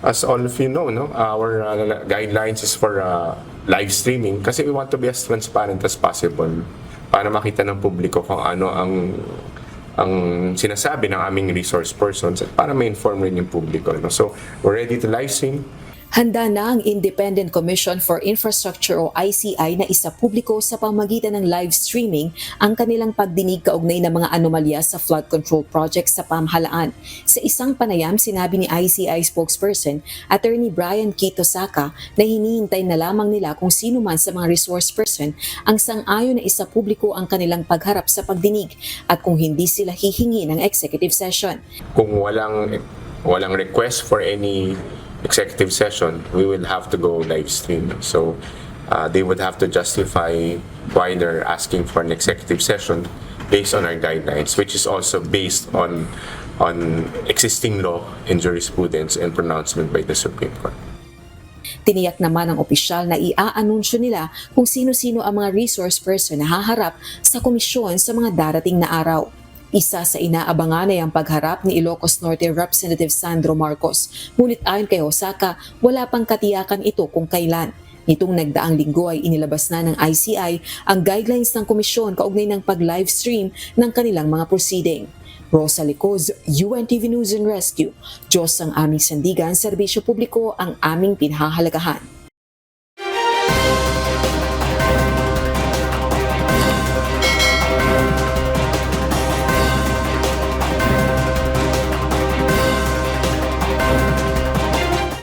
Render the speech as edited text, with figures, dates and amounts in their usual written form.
as all of you know, no, our guidelines is for live streaming kasi we want to be as transparent as possible para makita ng publiko kung ano ang sinasabi ng aming resource persons at para ma-inform rin yung publiko. No? So, we're ready to live stream. Handa na ang Independent Commission for Infrastructure o ICI na isa publiko sa pamamagitan ng live streaming ang kanilang pagdinig kaugnay ng mga anomalya sa flood control project sa pamahalaan. Sa isang panayam, sinabi ni ICI spokesperson Attorney Brian Kitosaka na hinihintay na lamang nila kung sino man sa mga resource person ang sang-ayon na isa publiko ang kanilang pagharap sa pagdinig at kung hindi sila hihingi ng executive session. Kung walang request for any executive session, we will have to go live stream. So they would have to justify why they're asking for an executive session based on our guidelines, which is also based on existing law and jurisprudence and pronouncement by the Supreme Court. Tiniyak naman ng opisyal na iaanunsyo nila kung sino-sino ang mga resource person na haharap sa komisyon sa mga darating na araw. Isa sa inaabangan ay ang pagharap ni Ilocos Norte Representative Sandro Marcos. Ngunit ayon kay Osaka, wala pang katiyakan ito kung kailan. Nitong nagdaang linggo ay inilabas na ng ICI ang guidelines ng komisyon kaugnay ng pag-livestream ng kanilang mga proceeding. Rosa Licoz, UNTV News and Rescue. Diyos ang aming sandigan, serbisyo publiko ang aming pinahahalagahan.